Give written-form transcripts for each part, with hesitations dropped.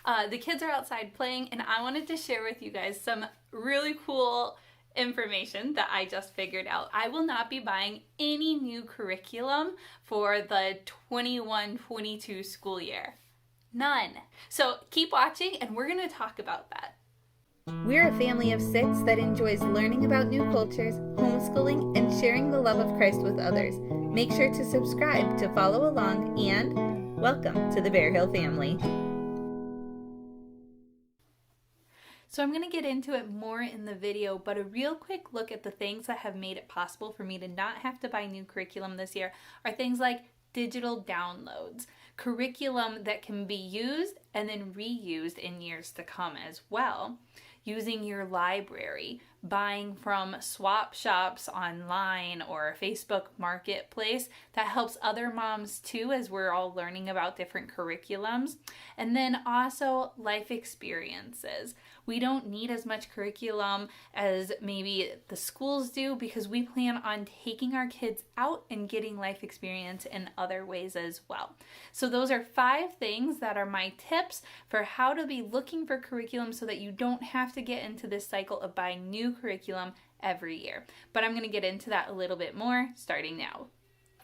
The kids are outside playing, and I wanted to share with you guys some really cool information that I just figured out. I will not be buying any new curriculum for the 21-22 school year. None. So keep watching, and we're going to talk about that. We're a family of 6 that enjoys learning about new cultures, homeschooling, and sharing the love of Christ with others. Make sure to subscribe to follow along, and welcome to the Bear Hill family. So I'm going to get into it more in the video, but a real quick look at the things that have made it possible for me to not have to buy new curriculum this year are things like digital downloads, curriculum that can be used and then reused in years to come as well, using your library, buying from swap shops online or Facebook Marketplace that helps other moms too as we're all learning about different curriculums, and then also life experiences. We don't need as much curriculum as maybe the schools do because we plan on taking our kids out and getting life experience in other ways as well. So those are 5 things that are my tips for how to be looking for curriculum so that you don't have to get into this cycle of buying new curriculum every year. But I'm going to get into that a little bit more starting now.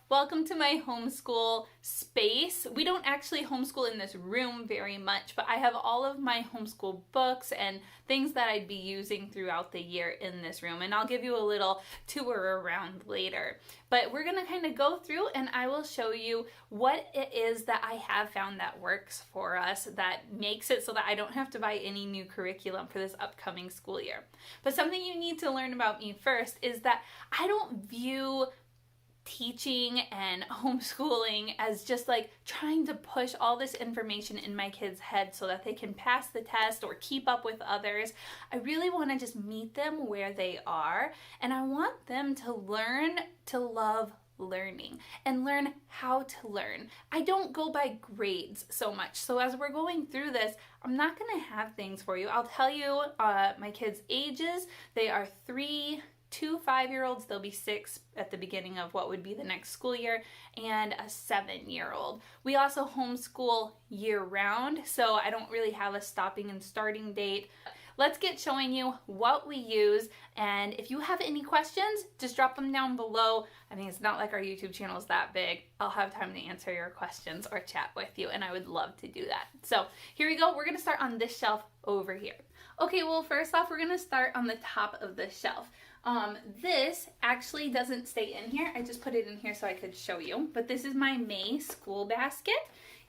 Welcome to my homeschool space. We don't actually homeschool in this room very much, but I have all of my homeschool books and things that I'd be using throughout the year in this room, and I'll give you a little tour around later. But we're going to kind of go through and I will show you what it is that I have found that works for us, that makes it so that I don't have to buy any new curriculum for this upcoming school year. But something you need to learn about me first is that I don't view teaching and homeschooling as just like trying to push all this information in my kids' head so that they can pass the test or keep up with others. I really want to just meet them where they are, and I want them to learn to love learning and learn how to learn. I don't go by grades so much. So as we're going through this, I'm not going to have things for you. I'll tell you my kids' ages. They are 3, 2 5-year-olds, they'll be 6 at the beginning of what would be the next school year, and a 7-year-old. We also homeschool year-round, so I don't really have a stopping and starting date. Let's get showing you what we use, and if you have any questions, just drop them down below. I mean, it's not like our YouTube channel is that big. I'll have time to answer your questions or chat with you, and I would love to do that. So here we go. We're going to start on this shelf over here. Okay, well, first off, we're going to start on the top of the shelf. This actually doesn't stay in here. I just put it in here so I could show you. But this is my May school basket.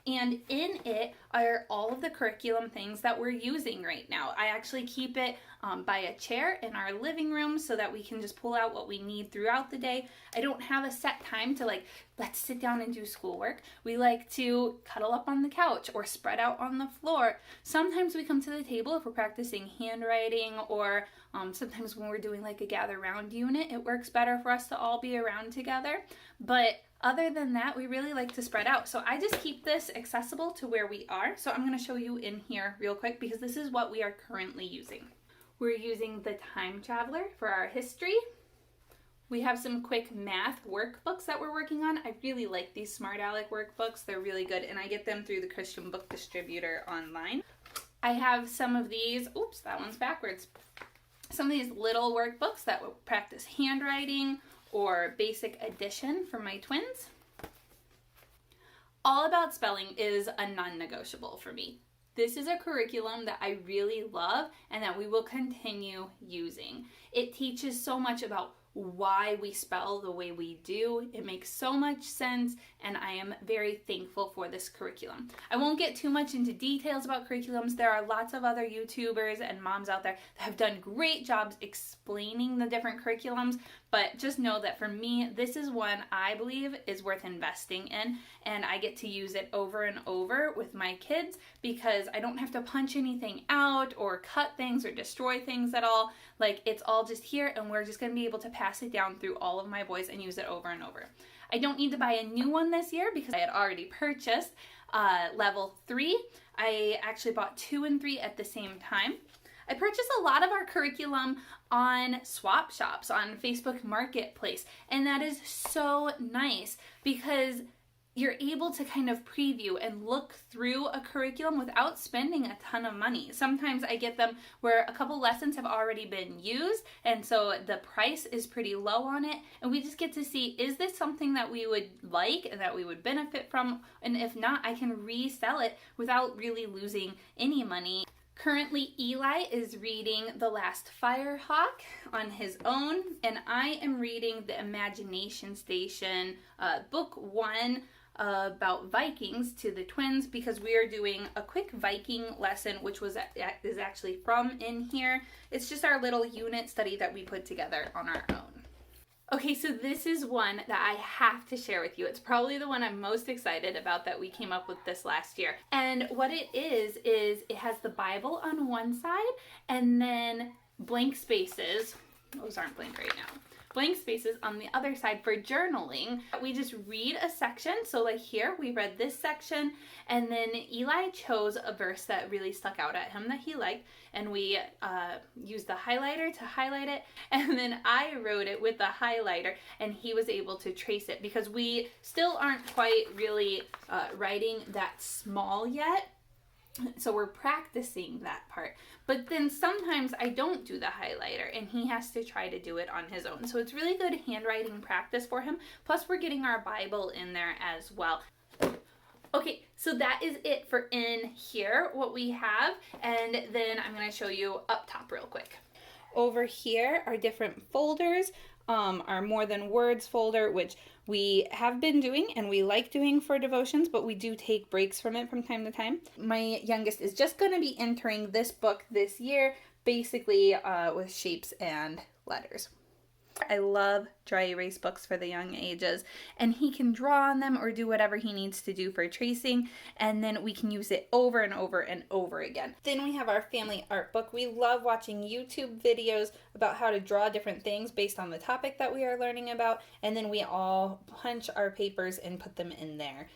And in it are all of the curriculum things that we're using right now. I actually keep it by a chair in our living room so that we can just pull out what we need throughout the day. I don't have a set time to let's sit down and do schoolwork. We like to cuddle up on the couch or spread out on the floor. Sometimes we come to the table if we're practicing handwriting, or sometimes when we're doing like a gather round unit, it works better for us to all be around together. But other than that, we really like to spread out. So I just keep this accessible to where we are. So I'm going to show you in here real quick because this is what we are currently using. We're using the Time Traveler for our history. We have some quick math workbooks that we're working on. I really like these Smart Alec workbooks. They're really good, and I get them through the Christian Book Distributor online. I have some of these, oops, that one's backwards. Some of these little workbooks that will practice handwriting or basic addition for my twins. All About Spelling is a non-negotiable for me. This is a curriculum that I really love and that we will continue using. It teaches so much about why we spell the way we do. It makes so much sense, and I am very thankful for this curriculum. I won't get too much into details about curriculums. There are lots of other YouTubers and moms out there that have done great jobs explaining the different curriculums, but just know that for me, this is one I believe is worth investing in, and I get to use it over and over with my kids because I don't have to punch anything out or cut things or destroy things at all. Like, it's all just here, and we're just going to be able to pass it down through all of my boys and use it over and over. I don't need to buy a new one this year because I had already purchased level 3. I actually bought 2 and 3 at the same time. I purchased a lot of our curriculum on swap shops, on Facebook Marketplace, and that is so nice because you're able to kind of preview and look through a curriculum without spending a ton of money. Sometimes I get them where a couple lessons have already been used, and so the price is pretty low on it, and we just get to see, is this something that we would like and that we would benefit from? And if not, I can resell it without really losing any money. Currently, Eli is reading The Last Firehawk on his own, and I am reading The Imagination Station, book 1, about Vikings to the twins, because we are doing a quick Viking lesson, which is actually from in here. It's just our little unit study that we put together on our own. Okay, so this is one that I have to share with you. It's probably the one I'm most excited about that we came up with this last year. And what it is it has the Bible on one side and then blank spaces. Those aren't blank right now. Blank spaces on the other side for journaling. We just read a section. So like here, we read this section, and then Eli chose a verse that really stuck out at him that he liked, and we used the highlighter to highlight it, and then I wrote it with the highlighter, and he was able to trace it because we still aren't quite really writing that small yet. So we're practicing that part. But then sometimes I don't do the highlighter and he has to try to do it on his own. So it's really good handwriting practice for him. Plus we're getting our Bible in there as well. Okay, so that is it for in here, what we have. And then I'm going to show you up top real quick. Over here are different folders. Our More Than Words folder, which we have been doing and we like doing for devotions, but we do take breaks from it from time to time. My youngest is just going to be entering this book this year, basically with shapes and letters. I love dry erase books for the young ages, and he can draw on them or do whatever he needs to do for tracing, and then we can use it over and over and over again. Then we have our family art book. We love watching YouTube videos about how to draw different things based on the topic that we are learning about, and then we all punch our papers and put them in there.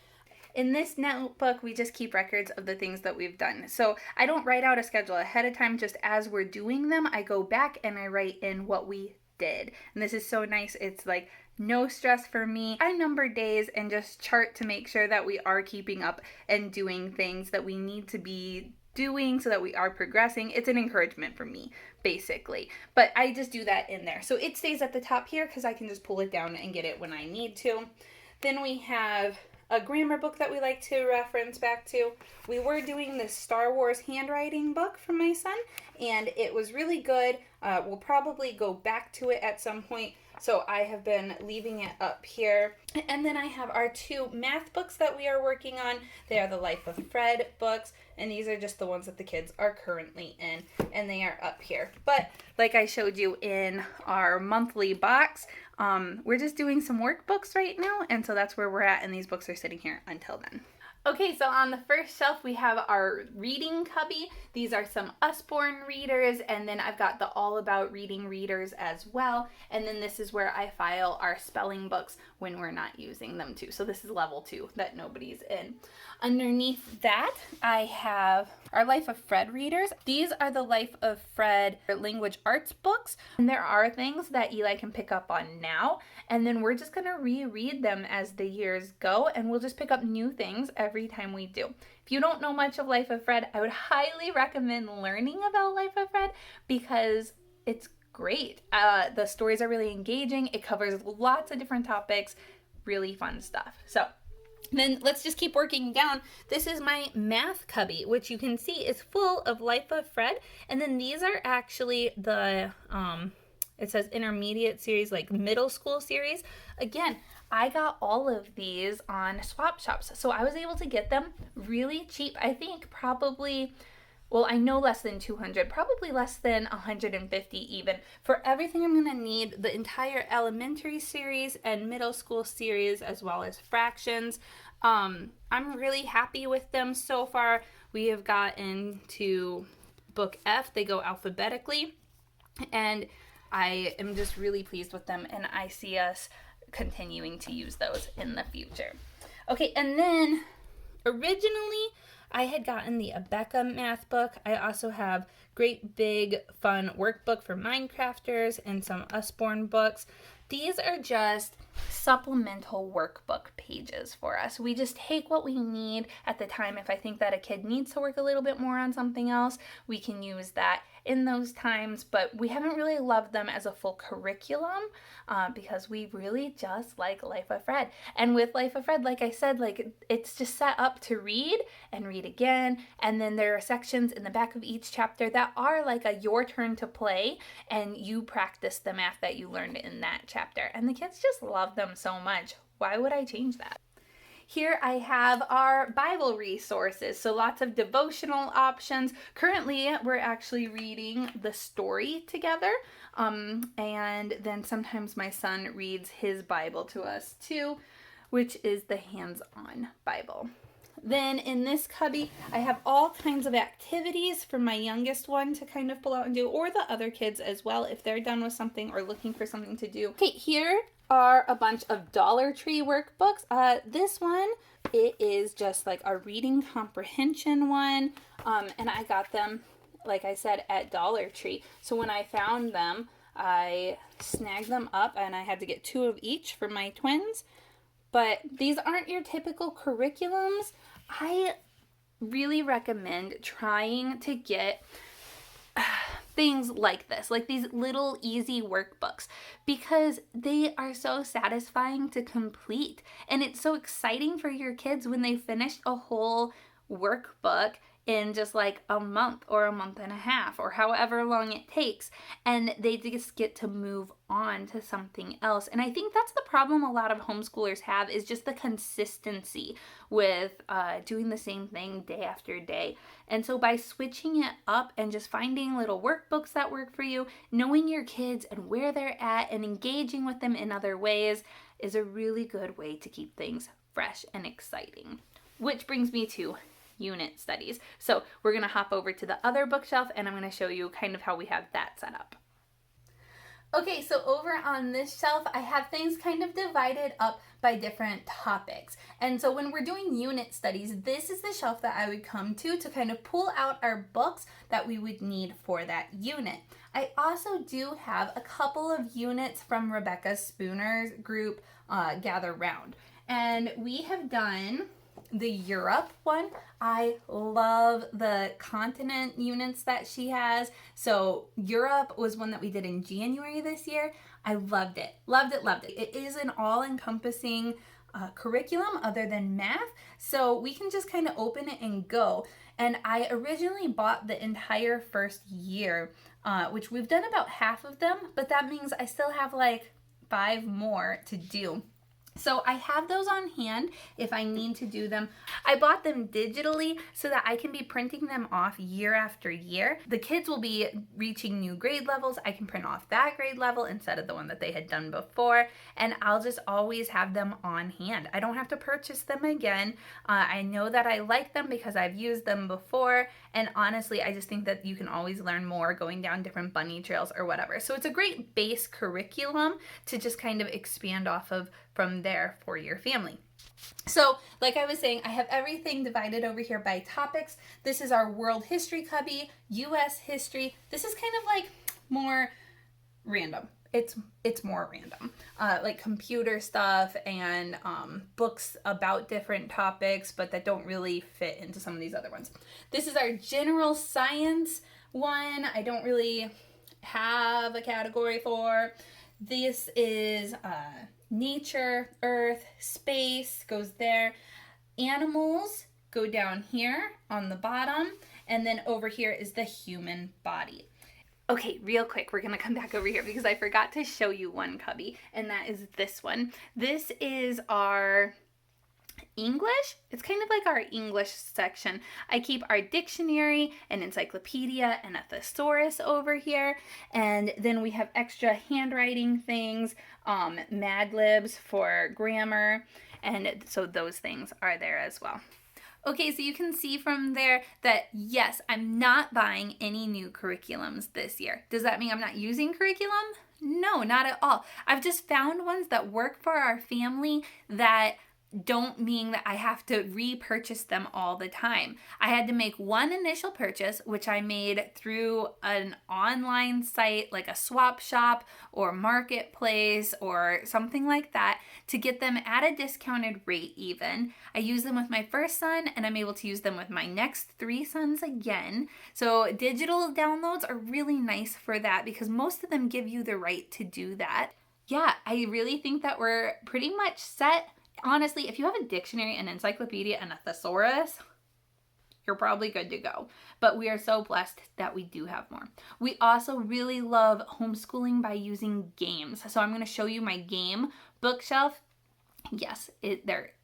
In this notebook, we just keep records of the things that we've done. So I don't write out a schedule ahead of time. Just as we're doing them, I go back and I write in what we did. And this is so nice. It's like no stress for me. I number days and just chart to make sure that we are keeping up and doing things that we need to be doing so that we are progressing. It's an encouragement for me, basically. But I just do that in there. So it stays at the top here because I can just pull it down and get it when I need to. Then we have a grammar book that we like to reference back to. We were doing this Star Wars handwriting book from my son, and it was really good. We'll probably go back to it at some point, so I have been leaving it up here. And then I have our 2 math books that we are working on. They are the Life of Fred books, and these are just the ones that the kids are currently in, and they are up here. But like I showed you in our monthly box, we're just doing some workbooks right now, and so that's where we're at, and these books are sitting here until then. Okay, so on the first shelf we have our reading cubby. These are some Usborne readers, and then I've got the All About Reading readers as well, and then this is where I file our spelling books when we're not using them too. So this is level 2 that nobody's in. Underneath that, I have our Life of Fred readers. These are the Life of Fred language arts books, and there are things that Eli can pick up on now, and then we're just going to reread them as the years go, and we'll just pick up new things every time we do. If you don't know much of Life of Fred, I would highly recommend learning about Life of Fred because it's great. The stories are really engaging. It covers lots of different topics, really fun stuff. So then let's just keep working down. This is my math cubby, which you can see is full of Life of Fred. And then these are actually the, it says intermediate series, like middle school series. Again, I got all of these on swap shops. So I was able to get them really cheap. I think probably, well, I know less than 200, probably less than 150 even, for everything I'm going to need, the entire elementary series and middle school series, as well as fractions. I'm really happy with them so far. We have gotten to book F. They go alphabetically, and I am just really pleased with them, and I see us continuing to use those in the future. Okay, and then originally I had gotten the Abeka math book. I also have great big fun workbook for Minecrafters and some Usborne books. These are just supplemental workbook pages for us. We just take what we need at the time. If I think that a kid needs to work a little bit more on something else, we can use that in those times, but we haven't really loved them as a full curriculum because we really just like Life of Fred. And with Life of Fred, like I said, like it's just set up to read and read again, and then there are sections in the back of each chapter that are like a your turn to play, and you practice the math that you learned in that chapter, and the kids just love them so much. Why would I change that? Here I have our Bible resources, so lots of devotional options. Currently, we're actually reading the story together, and then sometimes my son reads his Bible to us too, which is the hands-on Bible. Then in this cubby, I have all kinds of activities for my youngest one to kind of pull out and do, or the other kids as well if they're done with something or looking for something to do. Okay, here are a bunch of Dollar Tree workbooks. This one, it is just like a reading comprehension one, and I got them, like I said, at Dollar Tree. So when I found them, I snagged them up, and I had to get 2 of each for my twins. But these aren't your typical curriculums. I really recommend trying to get things like this, like these little easy workbooks, because they are so satisfying to complete. And it's so exciting for your kids when they finish a whole workbook in just like a month or a month and a half or however long it takes, and they just get to move on to something else. And I think that's the problem a lot of homeschoolers have, is just the consistency with doing the same thing day after day. And so by switching it up and just finding little workbooks that work for you, knowing your kids and where they're at and engaging with them in other ways is a really good way to keep things fresh and exciting. Which brings me to unit studies. So we're going to hop over to the other bookshelf, and I'm going to show you kind of how we have that set up. Okay, so over on this shelf, I have things kind of divided up by different topics. And so when we're doing unit studies, this is the shelf that I would come to kind of pull out our books that we would need for that unit. I also do have a couple of units from Rebecca Spooner's group, Gather Round. And we have done the Europe one. I love the continent units that she has. So Europe was one that we did in January this year. I loved it. Loved it, loved it. It is an all-encompassing curriculum other than math. So we can just kind of open it and go. And I originally bought the entire first year, which we've done about half of them, but that means I still have like 5 more to do. So I have those on hand if I need to do them. I bought them digitally so that I can be printing them off year after year. The kids will be reaching new grade levels. I can print off that grade level instead of the one that they had done before, and I'll just always have them on hand. I don't have to purchase them again. I know that I like them because I've used them before, and honestly, I just think that you can always learn more going down different bunny trails or whatever. So it's a great base curriculum to just kind of expand off of from there for your family. So like I was saying, I have everything divided over here by topics. This is our world history cubby, US history. This is kind of like more random. It's more random, like computer stuff and books about different topics, but that don't really fit into some of these other ones. This is our general science one. I don't really have a category for. This is nature, earth, space goes there. Animals go down here on the bottom, and then over here is the human body. Okay, real quick, we're going to come back over here because I forgot to show you one cubby, and that is this one. This is our English. It's kind of like our English section. I keep our dictionary and encyclopedia and a thesaurus over here, and then we have extra handwriting things, Mad Libs for grammar, and so those things are there as well. Okay, so you can see from there that yes, I'm not buying any new curriculums this year. Does that mean I'm not using curriculum? No, not at all. I've just found ones that work for our family that don't mean that I have to repurchase them all the time. I had to make one initial purchase, which I made through an online site like a swap shop or marketplace or something like that, to get them at a discounted rate even. I use them with my first son, and I'm able to use them with my next 3 sons again. So digital downloads are really nice for that because most of them give you the right to do that. Yeah, I really think that we're pretty much set. Honestly, if you have a dictionary, an encyclopedia, and a thesaurus, you're probably good to go. But we are so blessed that we do have more. We also really love homeschooling by using games. So I'm going to show you my game bookshelf. Yes,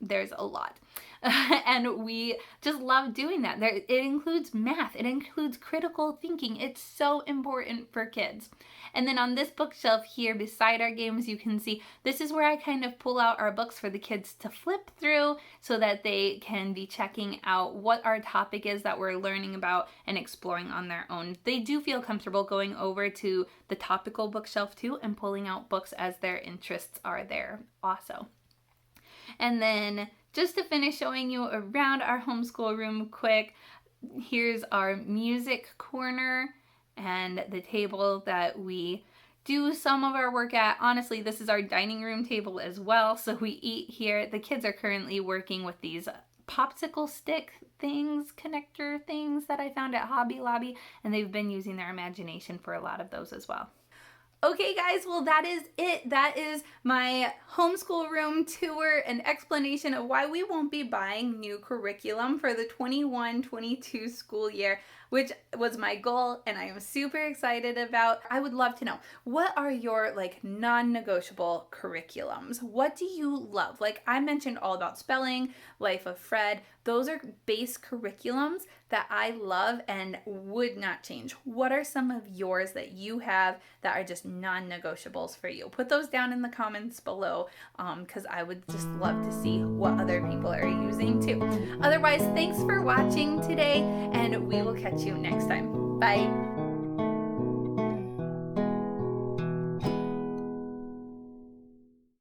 there's a lot. And we just love doing that. It includes math. It includes critical thinking. It's so important for kids. And then on this bookshelf here beside our games, you can see this is where I kind of pull out our books for the kids to flip through so that they can be checking out what our topic is that we're learning about and exploring on their own. They do feel comfortable going over to the topical bookshelf too and pulling out books as their interests are there also. And then just to finish showing you around our homeschool room quick, here's our music corner and the table that we do some of our work at. Honestly, this is our dining room table as well, so we eat here. The kids are currently working with these popsicle stick things, connector things that I found at Hobby Lobby, and they've been using their imagination for a lot of those as well. Okay guys, well that is it. That is my homeschool room tour and explanation of why we won't be buying new curriculum for the 21-22 school year, which was my goal and I am super excited about. I would love to know, what are your non-negotiable curriculums? What do you love? I mentioned all about spelling, Life of Fred. Those are base curriculums that I love and would not change. What are some of yours that you have that are just non-negotiables for you? Put those down in the comments below because I would just love to see what other people are using too. Otherwise, thanks for watching today and we will catch you next time. Bye.